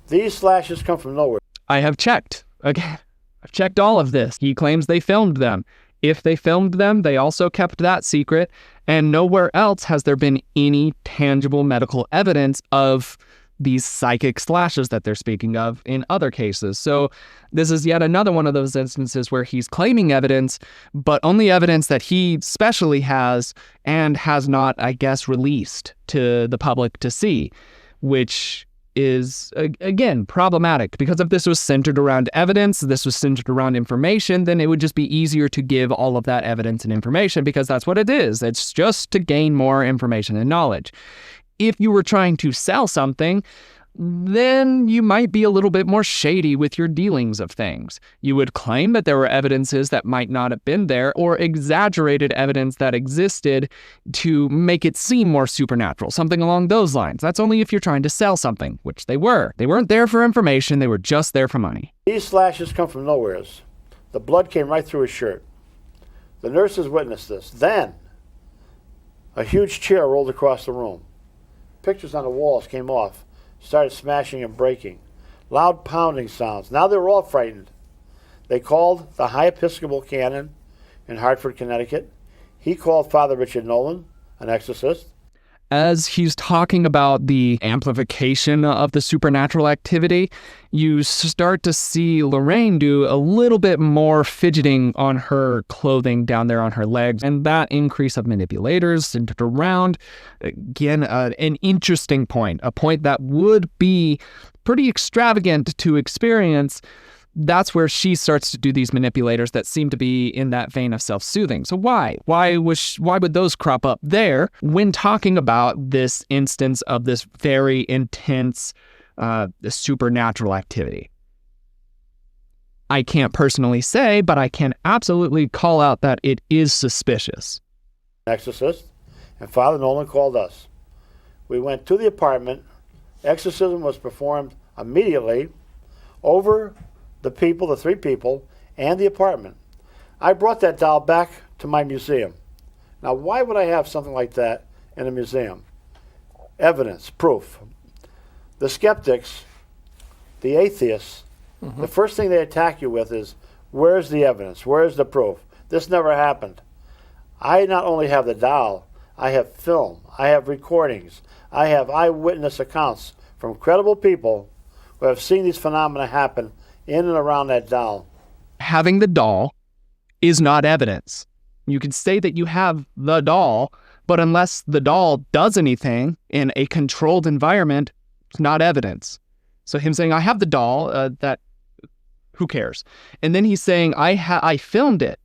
These slashes come from nowhere. I have checked. Okay. I've checked all of this. He claims they filmed them. If they filmed them, they also kept that secret. And nowhere else has there been any tangible medical evidence of these psychic slashes that they're speaking of in other cases. So this is yet another one of those instances where he's claiming evidence, but only evidence that he specially has and has not, I guess, released to the public to see, which is, again, problematic, because if this was centered around evidence, this was centered around information, then it would just be easier to give all of that evidence and information, because that's what it is. It's just to gain more information and knowledge. If you were trying to sell something, then you might be a little bit more shady with your dealings of things. You would claim that there were evidences that might not have been there, or exaggerated evidence that existed to make it seem more supernatural, something along those lines. That's only if you're trying to sell something, which they were. They weren't there for information, they were just there for money. These slashes come from nowheres. The blood came right through his shirt. The nurses witnessed this. Then, a huge chair rolled across the room. Pictures on the walls came off, started smashing and breaking. Loud pounding sounds. Now they were all frightened. They called the High Episcopal Canon in Hartford, Connecticut. He called Father Richard Nolan, an exorcist. As he's talking about the amplification of the supernatural activity, you start to see Lorraine do a little bit more fidgeting on her clothing down there on her legs, and that increase of manipulators centered around, again, an interesting point, a point that would be pretty extravagant to experience, that's where she starts to do these manipulators that seem to be in that vein of self-soothing. So why would those crop up there when talking about this instance of this very intense supernatural activity? I can't personally say, but I can absolutely call out that it is suspicious. Exorcist, and Father Nolan called us. We went to the apartment. Exorcism was performed immediately over the people, the 3 people, and the apartment. I brought that doll back to my museum. Now, why would I have something like that in a museum? Evidence, proof. The skeptics, the atheists, the first thing they attack you with is, where's the evidence? Where's the proof? This never happened. I not only have the doll, I have film, I have recordings, I have eyewitness accounts from credible people who have seen these phenomena happen in and around that doll. Having the doll is not evidence. You can say that you have the doll, but unless the doll does anything in a controlled environment, it's not evidence. So him saying, I have the doll, that who cares? And then he's saying, I filmed it.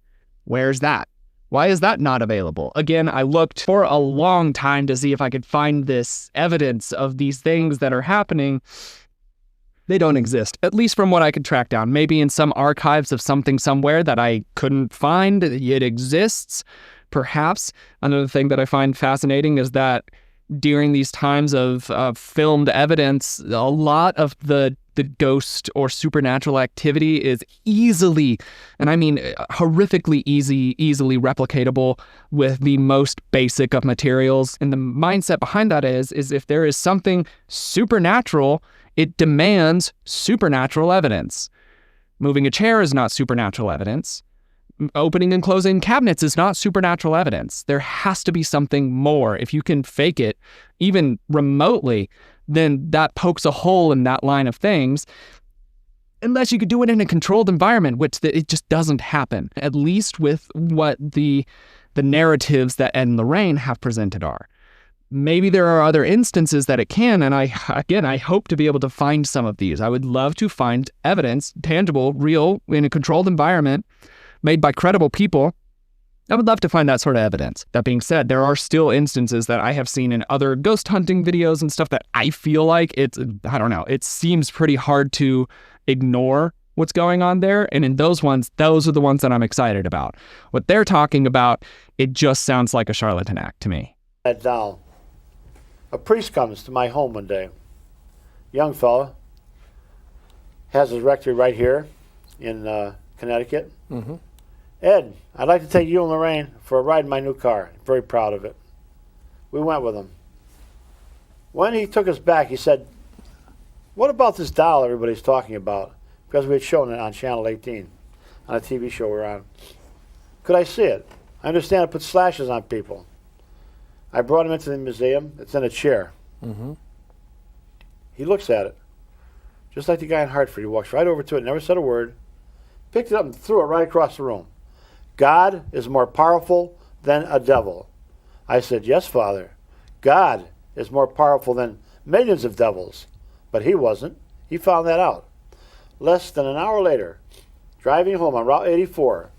Where's that? Why is that not available? Again, I looked for a long time to see if I could find this evidence of these things that are happening. They don't exist, at least from what I could track down. Maybe in some archives of something somewhere that I couldn't find, it exists. Perhaps. Another thing that I find fascinating is that during these times of filmed evidence, a lot of the ghost or supernatural activity is easily, and I mean horrifically easily replicatable with the most basic of materials. And the mindset behind that is if there is something supernatural, it demands supernatural evidence. Moving a chair is not supernatural evidence. Opening and closing cabinets is not supernatural evidence. There has to be something more. If you can fake it, even remotely, then that pokes a hole in that line of things. Unless you could do it in a controlled environment, which it just doesn't happen, at least with what the narratives that Ed and Lorraine have presented are. Maybe there are other instances that it can, and I hope to be able to find some of these. I would love to find evidence, tangible, real, in a controlled environment, made by credible people. I would love to find that sort of evidence. That being said, there are still instances that I have seen in other ghost hunting videos and stuff that I feel like it seems pretty hard to ignore what's going on there. And in those ones, those are the ones that I'm excited about. What they're talking about, it just sounds like a charlatan act to me. That doll. A priest comes to my home one day. Young fella. Has his rectory right here in Connecticut. Mm-hmm. Ed, I'd like to take you and Lorraine for a ride in my new car. I'm very proud of it. We went with him. When he took us back, he said, what about this doll everybody's talking about? Because we had shown it on Channel 18, on a TV show we're on. Could I see it? I understand it puts slashes on people. I brought him into the museum. It's in a chair. Mm-hmm. He looks at it, just like the guy in Hartford. He walks right over to it, never said a word, picked it up and threw it right across the room. God is more powerful than a devil. I said, yes, Father. God is more powerful than millions of devils. But he wasn't. He found that out. Less than an hour later, driving home on Route 84,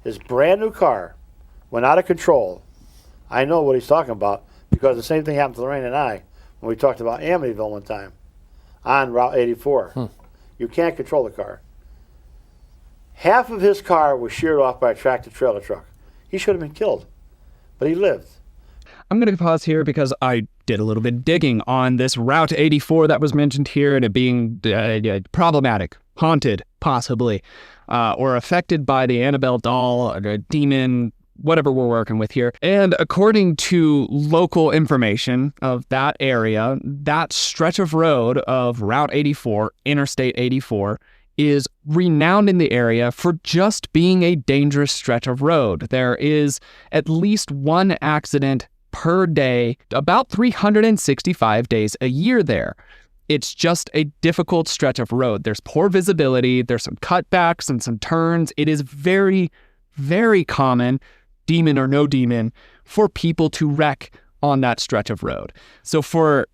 his brand new car went out of control. I know what he's talking about because the same thing happened to Lorraine and I when we talked about Amityville one time on Route 84. You can't control the car. Half of his car was sheared off by a tractor-trailer truck. He should have been killed, but he lived. I'm going to pause here because I did a little bit of digging on this Route 84 that was mentioned here and it being problematic, haunted, possibly, or affected by the Annabelle doll, or a demon, whatever we're working with here. And according to local information of that area, that stretch of road of Route 84, Interstate 84, is renowned in the area for just being a dangerous stretch of road. There is at least one accident per day, about 365 days a year there. It's just a difficult stretch of road. There's poor visibility, there's some cutbacks and some turns. It is very, very common, demon or no demon, for people to wreck on that stretch of road. So for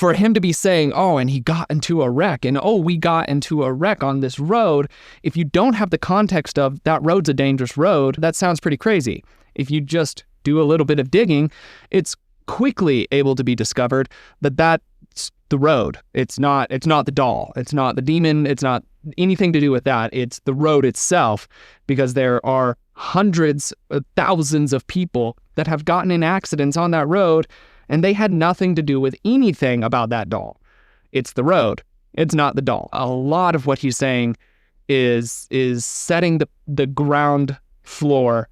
him to be saying, oh, and he got into a wreck, and oh, we got into a wreck on this road, if you don't have the context of that road's a dangerous road, that sounds pretty crazy. If you just do a little bit of digging, it's quickly able to be discovered that that's the road. It's not the doll. It's not the demon. It's not anything to do with that. It's the road itself, because there are hundreds, thousands of people that have gotten in accidents on that road, and they had nothing to do with anything about that doll. It's the road. It's not the doll. A lot of what he's saying is setting the ground floor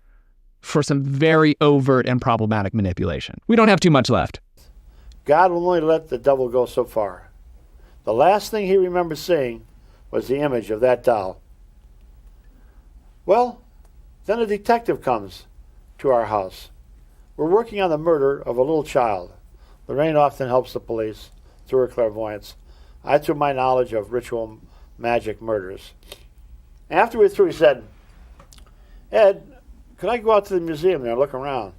for some very overt and problematic manipulation. We don't have too much left. God will only let the devil go so far. The last thing he remembered seeing was the image of that doll. Well, then a detective comes to our house. We're working on the murder of a little child. Lorraine often helps the police through her clairvoyance. I through my knowledge of ritual magic murders. After we were through, he said, Ed, could I go out to the museum there and look around?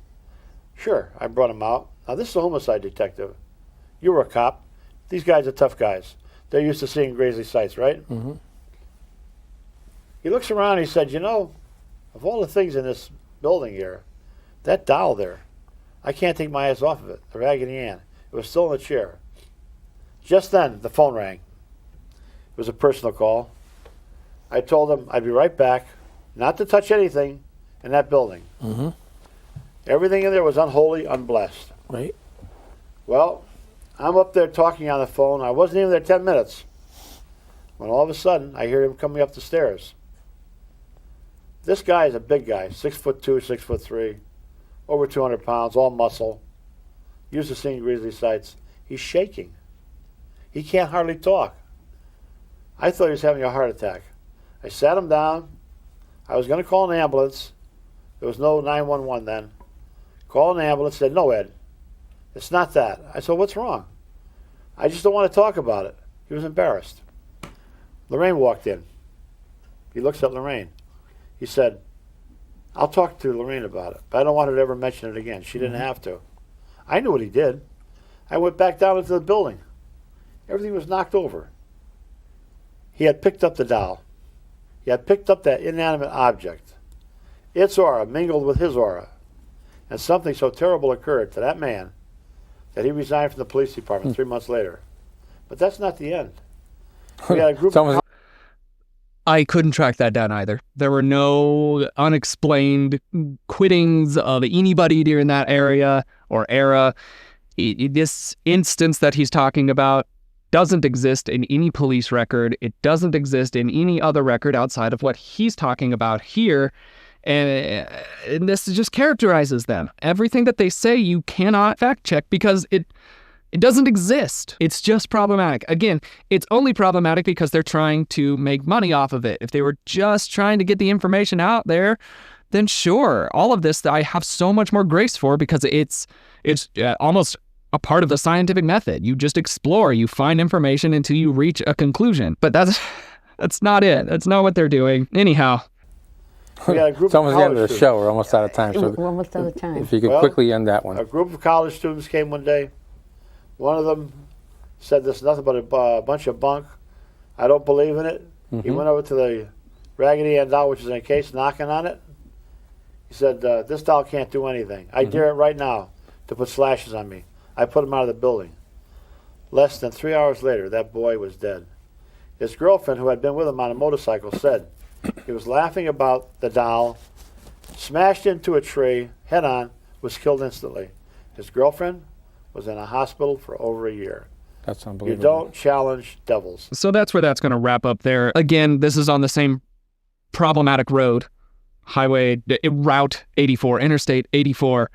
Sure, I brought him out. Now, this is a homicide detective. You were a cop. These guys are tough guys. They're used to seeing grisly sights, right? Mm-hmm. He looks around and he said, you know, of all the things in this building here, that doll there, I can't take my eyes off of it, the Raggedy Ann. It was still in the chair. Just then, the phone rang. It was a personal call. I told him I'd be right back, not to touch anything in that building. Mm-hmm. Everything in there was unholy, unblessed. Right. Well, I'm up there talking on the phone. I wasn't even there 10 minutes when all of a sudden I hear him coming up the stairs. This guy is a big guy, 6'2", 6'3", over 200 pounds, all muscle, used to seeing grisly sights. He's shaking. He can't hardly talk. I thought he was having a heart attack. I sat him down. I was going to call an ambulance. There was no 911 then. Called an ambulance, said, no, Ed, it's not that. I said, what's wrong? I just don't want to talk about it. He was embarrassed. Lorraine walked in. He looks at Lorraine. He said, I'll talk to Lorraine about it, but I don't want her to ever mention it again. She didn't have to. I knew what he did. I went back down into the building. Everything was knocked over. He had picked up the doll. He had picked up that inanimate object. Its aura mingled with his aura. And something so terrible occurred to that man that he resigned from the police department 3 months later. But that's not the end. We had a group of... I couldn't track that down either. There were no unexplained quittings of anybody during that area or era. This instance that he's talking about doesn't exist in any police record. It doesn't exist in any other record outside of what he's talking about here. And this just characterizes them. Everything that they say you cannot fact check because it doesn't exist. It's just problematic. Again, it's only problematic because they're trying to make money off of it. If they were just trying to get the information out there, then sure, all of this I have so much more grace for because it's almost a part of the scientific method. You just explore, you find information until you reach a conclusion. But that's not it. That's not what they're doing. Anyhow. We had a group It's almost of the end of the students. show. We're almost out of time. So We're almost out of time. if you could Well, quickly end that one. A group of college students came one day. One of them said this is nothing but a bunch of bunk. I don't believe in it. He went over to the Raggedy Ann doll, which is in a case, knocking on it. He said, this doll can't do anything. I dare it right now to put slashes on me. I put him out of the building. Less than 3 hours later, that boy was dead. His girlfriend, who had been with him on a motorcycle, said he was laughing about the doll, smashed into a tree, head on, was killed instantly. His girlfriend was in a hospital for over a year. That's You unbelievable. don't challenge devils. So that's where that's going to wrap up there. Again, this is on the same problematic road, Route 84, Interstate 84.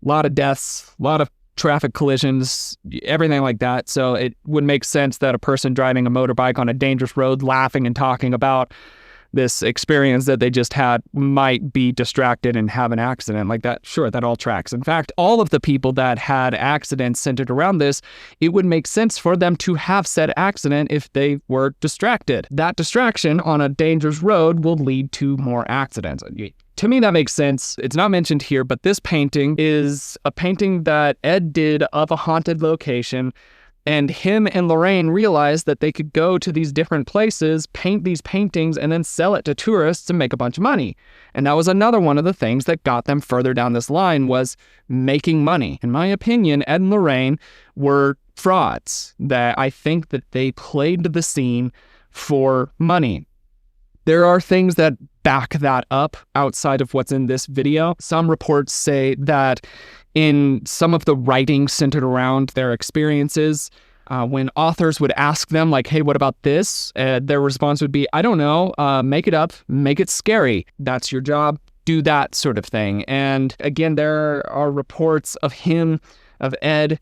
A lot of deaths, a lot of traffic collisions, everything like that. So it would make sense that a person driving a motorbike on a dangerous road laughing and talking about this experience that they just had might be distracted and have an accident like that. Sure, that all tracks. In fact, all of the people that had accidents centered around this, it would make sense for them to have said accident if they were distracted. That distraction on a dangerous road will lead to more accidents. To me, that makes sense. It's not mentioned here, but this painting is a painting that Ed did of a haunted location. And him and Lorraine realized that they could go to these different places, paint these paintings, and then sell it to tourists and make a bunch of money. And that was another one of the things that got them further down this line, was making money. In my opinion, Ed and Lorraine were frauds. That I think that they played the scene for money. There are things that back that up outside of what's in this video. Some reports say that in some of the writing centered around their experiences, when authors would ask them, like, hey, what about this? Their response would be, I don't know, make it up, make it scary. That's your job, do that sort of thing. And again, there are reports of Ed,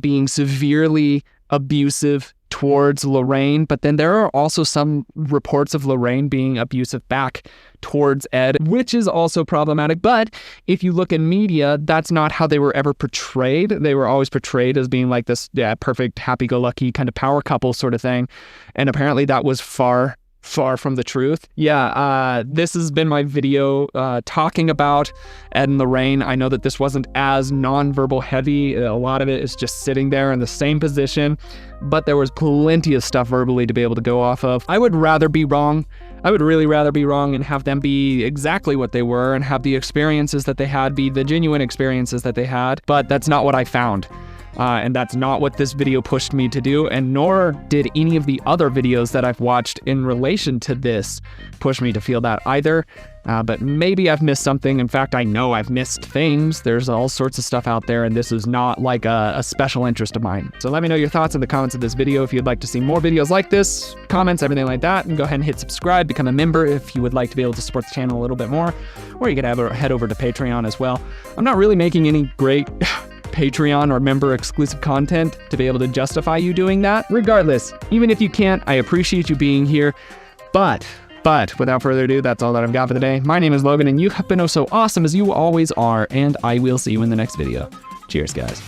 being severely abusive towards Lorraine, but then there are also some reports of Lorraine being abusive back towards Ed, which is also problematic. But if you look in media, that's not how they were ever portrayed. They were always portrayed as being like this perfect, happy-go-lucky kind of power couple sort of thing. And apparently that was far from the truth. This has been my video talking about Ed and Lorraine. I know that this wasn't as nonverbal heavy. A lot of it is just sitting there in the same position, but there was plenty of stuff verbally to be able to go off of. I would rather be wrong. I would really rather be wrong and have them be exactly what they were and have the experiences that they had be the genuine experiences that they had, but that's not what I found. And that's not what this video pushed me to do, and nor did any of the other videos that I've watched in relation to this push me to feel that either. But maybe I've missed something. In fact, I know I've missed things. There's all sorts of stuff out there, and this is not like a special interest of mine. So let me know your thoughts in the comments of this video if you'd like to see more videos like this, comments, everything like that, and go ahead and hit subscribe, become a member if you would like to be able to support the channel a little bit more, or you could head over to Patreon as well. I'm not really making any great Patreon or member exclusive content to be able to justify you doing that. Regardless, even if you can't, I appreciate you being here. But without further ado, that's all that I've got for the day. My name is Logan, and you have been oh so awesome as you always are, and I will see you in the next video. Cheers, guys.